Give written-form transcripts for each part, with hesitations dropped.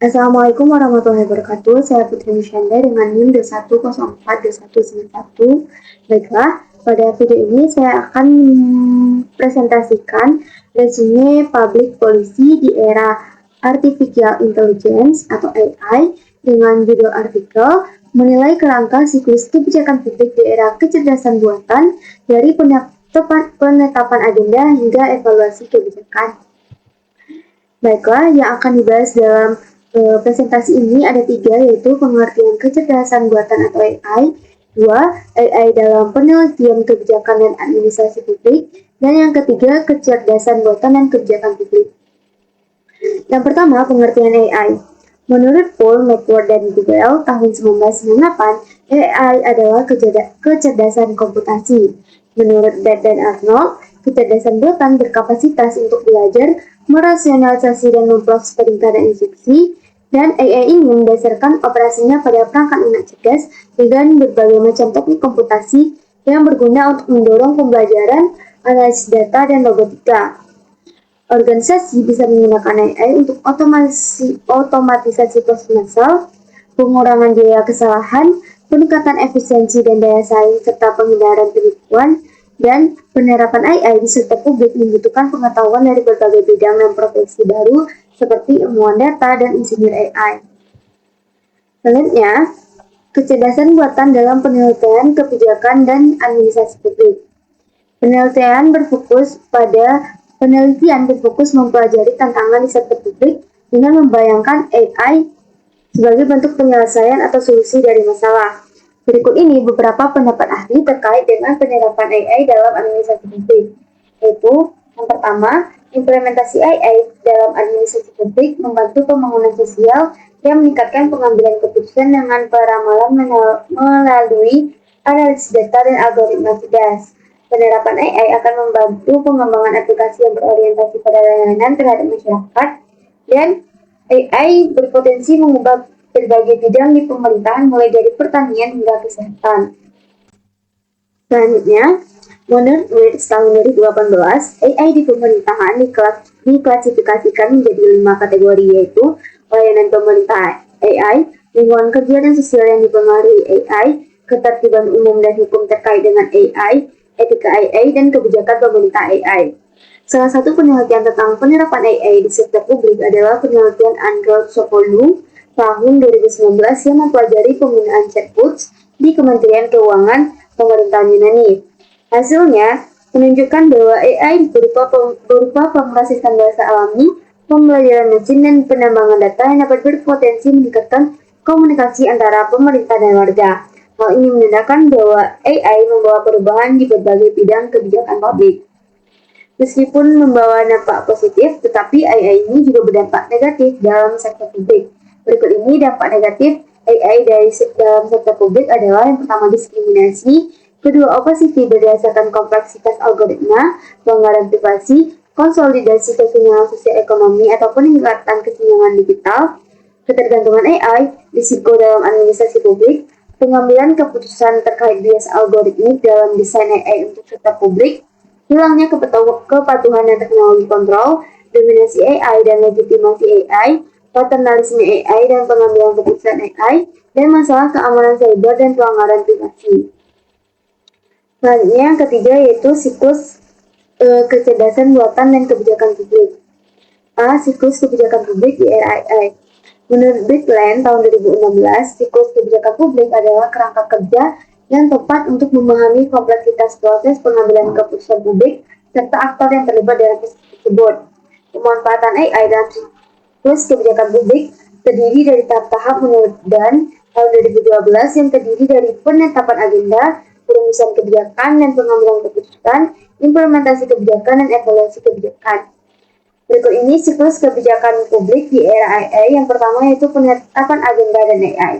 Assalamualaikum warahmatullahi wabarakatuh. Saya Putri Misyanda dengan NIM 21042191. Baiklah, pada video ini saya akan presentasikan resume public policy di era Artificial Intelligence atau AI dengan judul artikel menilai kerangka siklus kebijakan publik di era kecerdasan buatan dari penetapan agenda hingga evaluasi kebijakan. Baiklah, yang akan dibahas dalam presentasi ini ada 3, yaitu pengertian kecerdasan buatan atau AI, 2, AI dalam penelitian kebijakan dan administrasi publik, dan yang ketiga, kecerdasan buatan dan kebijakan publik. Yang pertama, pengertian AI. Menurut Paul McWhorter dan Google tahun 1998, AI adalah kecerdasan komputasi. Menurut Beth dan Arnold, kecerdasan buatan berkapasitas untuk belajar, merasionalisasi dan memproses perintah dan instruksi, dan AI ini mendasarkan operasinya pada perangkat lunak cerdas dengan berbagai macam teknik komputasi yang berguna untuk mendorong pembelajaran, analisis data, dan robotika. Organisasi bisa menggunakan AI untuk otomatisasi proses massal, pengurangan biaya kesalahan, peningkatan efisiensi dan daya saing, serta penghindaran penipuan, dan penerapan AI di sektor publik membutuhkan pengetahuan dari berbagai bidang dan profesi baru seperti ilmuwan data dan insinyur AI. Selanjutnya, kecerdasan buatan dalam penelitian, kebijakan, dan administrasi publik. Penelitian berfokus mempelajari tantangan di sektor publik dengan membayangkan AI sebagai bentuk penyelesaian atau solusi dari masalah. Berikut ini beberapa pendapat ahli terkait dengan penerapan AI dalam administrasi publik, yaitu yang pertama, implementasi AI dalam administrasi publik membantu pembangunan sosial yang meningkatkan pengambilan keputusan dengan peramalan melalui analisis data dan algoritma cerdas. Penerapan AI akan membantu pengembangan aplikasi yang berorientasi pada layanan terhadap masyarakat, dan AI berpotensi mengubah berbagai bidang di pemerintahan mulai dari pertanian hingga kesehatan. Selanjutnya, menurut Wirtz tahun 2018, AI di pemerintahan diklasifikasikan menjadi 5 kategori, yaitu layanan pemerintah AI, lingkungan kerja dan sosial yang dipengaruhi AI, ketertiban umum dan hukum terkait dengan AI, etika AI, dan kebijakan pemerintah AI. Salah satu penelitian tentang penerapan AI di sektor publik adalah penelitian Andrew Sokollu tahun 2019 yang mempelajari penggunaan chatbots di Kementerian Keuangan pemerintahan Yunani. Hasilnya menunjukkan bahwa AI berupa pemrosesan bahasa alami, pembelajaran mesin, dan penambangan data yang dapat berpotensi meningkatkan komunikasi antara pemerintah dan warga. Hal ini menandakan bahwa AI membawa perubahan di berbagai bidang kebijakan publik. Meskipun membawa dampak positif, tetapi AI ini juga berdampak negatif dalam sektor publik. Berikut ini dampak negatif AI dalam sektor publik adalah yang pertama, diskriminasi, kedua, opacity berdasarkan kompleksitas algoritma, pelanggaran privasi, konsolidasi kesenjangan sosial ekonomi atau peningkatan kesenjangan digital, ketergantungan AI, risiko dalam administrasi publik, pengambilan keputusan terkait bias algoritmik dalam desain AI untuk sektor publik, hilangnya kepatuhan dan teknologi kontrol, dominasi AI dan legitimasi AI, paternalisme AI dan pengambilan keputusan AI, dan masalah keamanan cyber dan pelanggaran privasi. Selanjutnya yang ketiga yaitu siklus kecerdasan buatan dan kebijakan publik. A. Siklus kebijakan publik di era AI. Menurut Brickland tahun 2016, siklus kebijakan publik adalah kerangka kerja yang tepat untuk memahami kompleksitas proses pengambilan keputusan publik serta aktor yang terlibat dalam proses tersebut. Pemanfaatan AI dalam siklus kebijakan publik terdiri dari tahap-tahap menurut Dan tahun 2012 yang terdiri dari penetapan agenda, perumusan kebijakan dan pengambilan keputusan, implementasi kebijakan, dan evaluasi kebijakan. Berikut ini siklus kebijakan publik di era AI. Yang pertama yaitu penetapan agenda dan AI.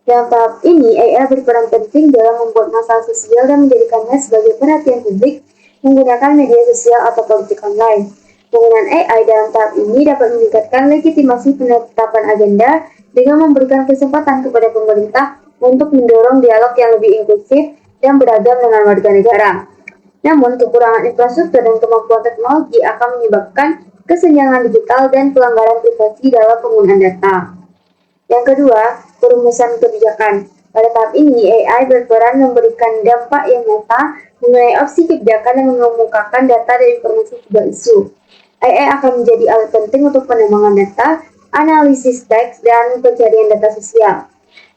Dalam tahap ini, AI berperan penting dalam membuat masalah sosial dan menjadikannya sebagai perhatian publik menggunakan media sosial atau politik online. Penggunaan AI dalam tahap ini dapat meningkatkan legitimasi penetapan agenda dengan memberikan kesempatan kepada pemerintah untuk mendorong dialog yang lebih inklusif dan beragam dengan warga negara. Namun, kekurangan infrastruktur dan kemampuan teknologi akan menyebabkan kesenjangan digital, dan pelanggaran privasi dalam penggunaan data. Yang kedua, perumusan kebijakan. Pada tahap ini, AI berperan memberikan dampak yang nyata mengenai opsi kebijakan yang mengemukakan data dan informasi sebuah isu. AI akan menjadi alat penting untuk pengembangan data, analisis teks, dan pencarian data sosial.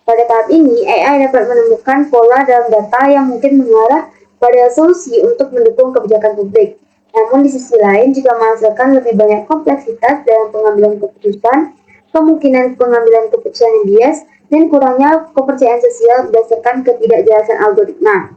Pada tahap ini, AI dapat menemukan pola dalam data yang mungkin mengarah pada solusi untuk mendukung kebijakan publik. Namun di sisi lain juga menghasilkan lebih banyak kompleksitas dalam pengambilan keputusan, kemungkinan pengambilan keputusan yang bias, dan kurangnya kepercayaan sosial berdasarkan ketidakjelasan algoritma.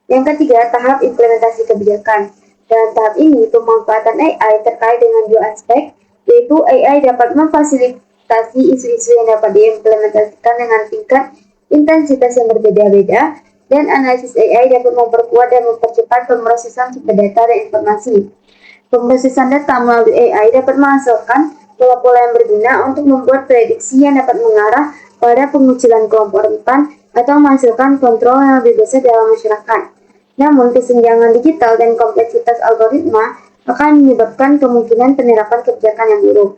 Yang ketiga, tahap implementasi kebijakan. Dalam tahap ini, pemanfaatan AI terkait dengan dua aspek, yaitu AI dapat memfasilitasi isu-isu yang dapat diimplementasikan dengan tingkat intensitas yang berbeda-beda, dan analisis AI dapat memperkuat dan mempercepat pemrosesan sumber data dan informasi. Pemrosesan data melalui AI dapat menghasilkan pola-pola yang berguna untuk membuat prediksi yang dapat mengarah pada pengucilan kelompok rentan atau menghasilkan kontrol yang lebih besar dalam masyarakat. Namun, kesenjangan digital dan kompleksitas algoritma akan menyebabkan kemungkinan penerapan kebijakan yang buruk.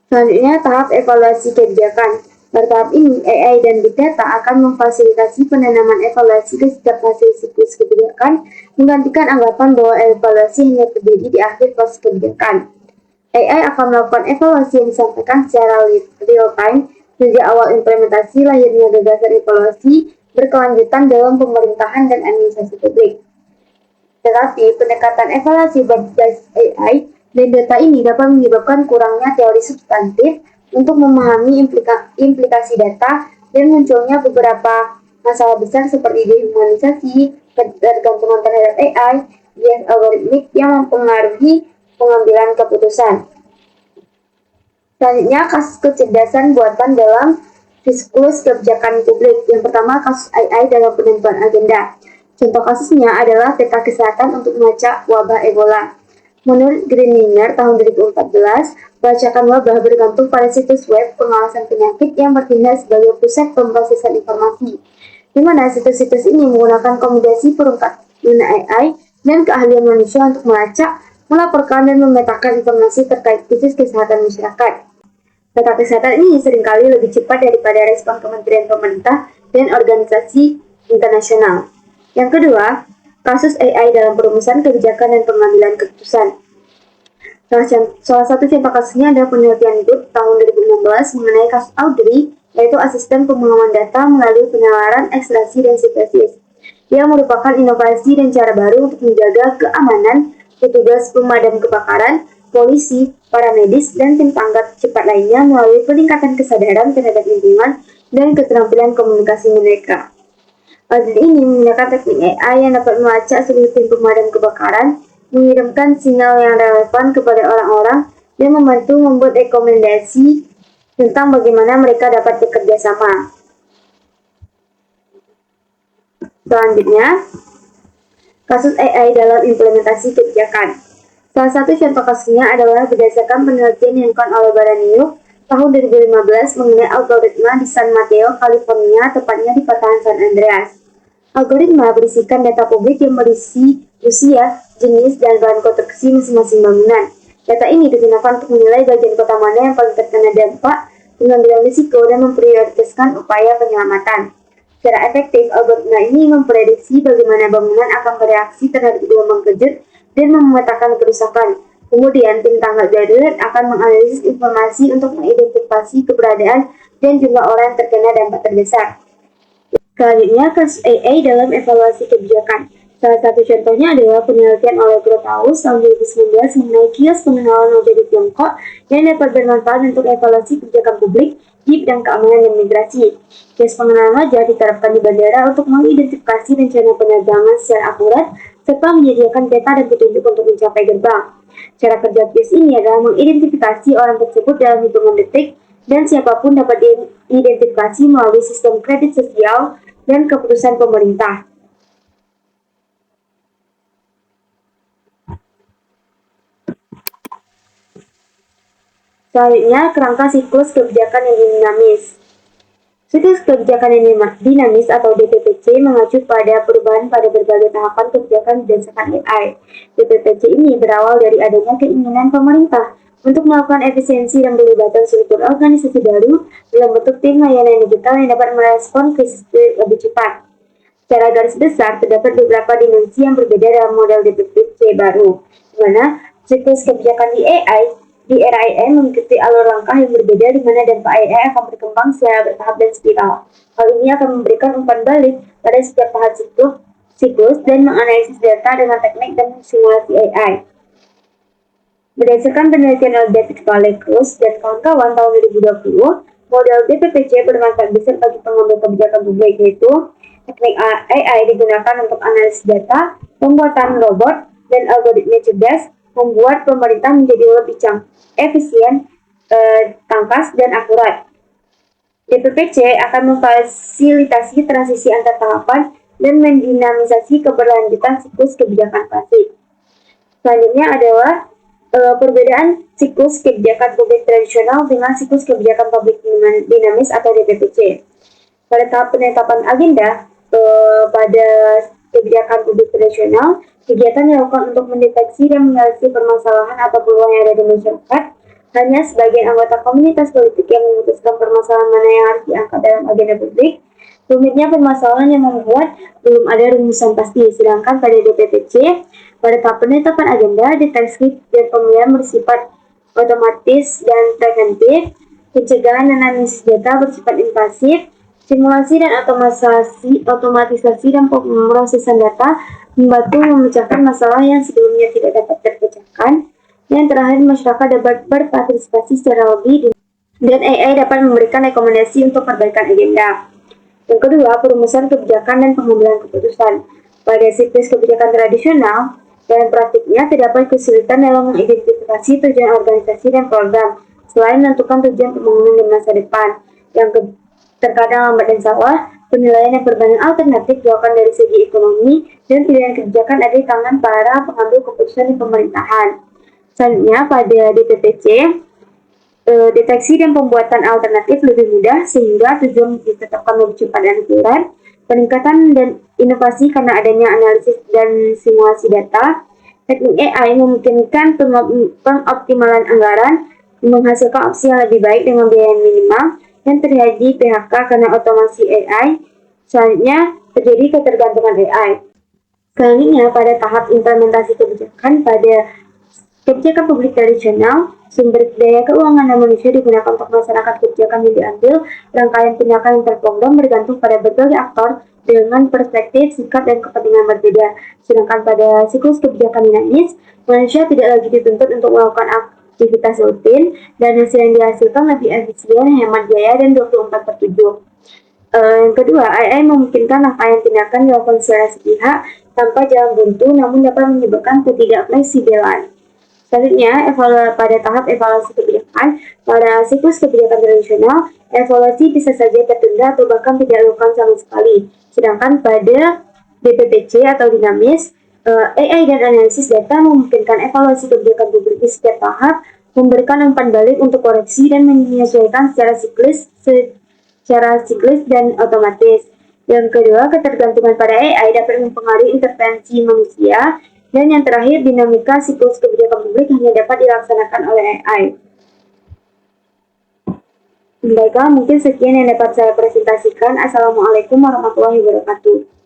Selanjutnya, tahap evaluasi kebijakan. Pada tahap ini, AI dan Big Data akan memfasilitasi penanaman evaluasi ke setiap hasil siklus kebijakan, menggantikan anggapan bahwa evaluasi hanya terjadi di akhir proses kebijakan. AI akan melakukan evaluasi yang disampaikan secara real-time sejak awal implementasi lahirnya gagasan evaluasi berkelanjutan dalam pemerintahan dan administrasi publik. Tetapi, pendekatan evaluasi berbasis AI dan data ini dapat menyebabkan kurangnya teori substantif untuk memahami implikasi data dan munculnya beberapa masalah besar seperti dehumanisasi, ketergantungan terhadap AI, bias algoritmik yang mempengaruhi pengambilan keputusan. Selanjutnya, kasus kecerdasan buatan dalam siklus kebijakan publik. Yang pertama, kasus AI dalam penentuan agenda. Contoh kasusnya adalah peta kesehatan untuk melacak wabah Ebola. Menurut Greenlinger tahun 2014, pelacakan wabah bergantung pada situs web pengawasan penyakit yang bertindak sebagai pusat pemrosesan informasi, di mana situs-situs ini menggunakan kombinasi perangkat guna AI dan keahlian manusia untuk melacak, melaporkan, dan memetakan informasi terkait krisis kesehatan masyarakat. Peta kesehatan ini seringkali lebih cepat daripada respon kementerian pemerintah dan organisasi internasional. Yang kedua, kasus AI dalam perumusan kebijakan dan pengambilan keputusan. Salah satu contoh kasusnya adalah penelitian Good tahun 2016 mengenai kasus Audrey, yaitu asisten pemahaman data melalui penalaran, ekstraksi, dan sintesis. Ia merupakan inovasi dan cara baru untuk menjaga keamanan petugas pemadam kebakaran, polisi, para medis, dan tim tanggap cepat lainnya melalui peningkatan kesadaran terhadap lingkungan dan keterampilan komunikasi mereka. Audit ini menggunakan teknik AI yang dapat melacak seluruh tim pemadam kebakaran, mengirimkan sinyal yang relevan kepada orang-orang, dan membantu membuat rekomendasi tentang bagaimana mereka dapat bekerja sama. Selanjutnya, kasus AI dalam implementasi kebijakan. Salah satu contoh kasusnya adalah berdasarkan penelitian yang dilakukan oleh Baraniuk tahun 2015 mengenai algoritma di San Mateo, California, tepatnya di Patahan San Andreas. Algoritma berisikan data publik yang berisi usia, jenis, dan bahan konstruksi masing-masing bangunan. Data ini digunakan untuk menilai bagian kota mana yang paling terkena dampak, mengambil risiko, dan memprioritaskan upaya penyelamatan. Secara efektif, algoritma ini memprediksi bagaimana bangunan akan bereaksi terhadap gelombang kejut dan memetakan kerusakan. Kemudian, tim tanggap darurat akan menganalisis informasi untuk mengidentifikasi keberadaan dan jumlah orang yang terkena dampak terbesar. Selanjutnya, kasus AI dalam evaluasi kebijakan. Salah satu contohnya adalah penelitian oleh Groothuis tahun 2019 mengenai kios pengenalan wajah di Tiongkok yang dapat bermanfaat untuk evaluasi kebijakan publik di bidang keamanan dan migrasi. Kios pengenalan wajah diterapkan di bandara untuk mengidentifikasi rencana penerbangan secara akurat serta menyediakan peta dan petunjuk untuk mencapai gerbang. Cara kerja kios ini adalah mengidentifikasi orang tersebut dalam hitungan detik dan siapapun dapat diidentifikasi melalui sistem kredit sosial dan keputusan pemerintah. Selanjutnya, kerangka siklus kebijakan yang dinamis. Siklus kebijakan yang dinamis atau DPPC DPPC mengacu pada perubahan pada berbagai tahapan kebijakan berdasarkan AI. DPPC ini berawal dari adanya keinginan pemerintah untuk melakukan efisiensi dan pelibatan struktur organisasi baru dalam bentuk tim layanan digital yang dapat merespon krisis lebih cepat. Secara garis besar, terdapat beberapa dimensi yang berbeda dalam model DPPC baru, di mana siklus kebijakan di era AI mengikuti alur langkah yang berbeda di mana dampak AI akan berkembang secara bertahap dan spiral. Hal ini akan memberikan umpan balik pada setiap tahap siklus dan menganalisis data dengan teknik dan simulasi AI. Berdasarkan penelitian oleh David Valley-Cruz dan kawan-kawan tahun 2020, model DPPC bermanfaat besar bagi pengambil kebijakan publik, yaitu teknik AI digunakan untuk analisis data, pembuatan robot, dan algoritma cerdas, membuat pemerintah menjadi lebih efisien, tangkas, dan akurat. DPPC akan memfasilitasi transisi antar tahapan dan mendinamisasi keberlanjutan siklus kebijakan klasik. Selanjutnya adalah perbedaan siklus kebijakan publik tradisional dengan siklus kebijakan publik dinamis atau DPPC. Pada tahap penetapan agenda, pada kebijakan publik tradisional, kegiatan dilakukan untuk mendeteksi dan menganalisis permasalahan atau peluang yang ada di masyarakat. Hanya sebagian anggota komunitas politik yang memutuskan permasalahan mana yang harus diangkat dalam agenda publik. Rumitnya permasalahan yang membuat belum ada rumusan pasti. Sedangkan pada DPPC, pada tahap penetapan agenda, deteksi dan pemilihan bersifat otomatis dan preventif, pencegahan dan analisis data bersifat invasif, simulasi dan otomatisasi dan pemrosesan data membantu memecahkan masalah yang sebelumnya tidak dapat terpecahkan. Yang terakhir, masyarakat dapat berpartisipasi secara lebih dan AI dapat memberikan rekomendasi untuk perbaikan agenda. Yang kedua, perumusan kebijakan dan pengambilan keputusan. Pada siklus kebijakan tradisional, dalam praktiknya terdapat kesulitan dalam mengidentifikasi tujuan organisasi dan program, selain menentukan tujuan pembangunan di masa depan. Yang terkadang lambat dan salah, penilaian yang berbanding alternatif dilakukan dari segi ekonomi, dan pilihan kebijakan ada di tangan para pengambil keputusan di pemerintahan. Selanjutnya, pada DPPC, deteksi dan pembuatan alternatif lebih mudah sehingga tujuan ditetapkan lebih cepat dan akurat. Peningkatan dan inovasi karena adanya analisis dan simulasi data. Teknik AI memungkinkan pengoptimalan anggaran, menghasilkan opsi yang lebih baik dengan biaya minimal, dan terjadi PHK karena otomasi AI. Selanjutnya, terjadi ketergantungan AI. Selanjutnya, pada tahap implementasi kebijakan, pada kebijakan publik tradisional, sumber daya keuangan dan manusia digunakan untuk melaksanakan kebijakan yang diambil. Rangkaian tindakan yang terprogram bergantung pada berbagai aktor dengan perspektif, sikap, dan kepentingan berbeda. Sedangkan pada siklus kebijakan dinamis, manusia tidak lagi dituntut untuk melakukan aktivitas rutin, dan hasil yang dihasilkan lebih efisien, hemat biaya, dan 24/7. Yang kedua, AI memungkinkan rangkaian tindakan dilakukan secara sepihak tanpa jalan buntu, namun dapat menyebabkan ketidakfleksibelan. Selanjutnya, pada tahap evaluasi kebijakan, pada siklus kebijakan tradisional, evaluasi bisa saja tertunda atau bahkan tidak dilakukan sama sekali. Sedangkan pada DPPC atau dinamis, AI dan analisis data memungkinkan evaluasi kebijakan publik di setiap tahap, memberikan umpan balik untuk koreksi dan menyesuaikan secara siklus dan otomatis. Yang kedua, ketergantungan pada AI dapat mempengaruhi intervensi manusia. Dan yang terakhir, dinamika siklus kebijakan publik hanya dapat dilaksanakan oleh AI. Baiklah, mungkin sekian yang dapat saya presentasikan. Assalamualaikum warahmatullahi wabarakatuh.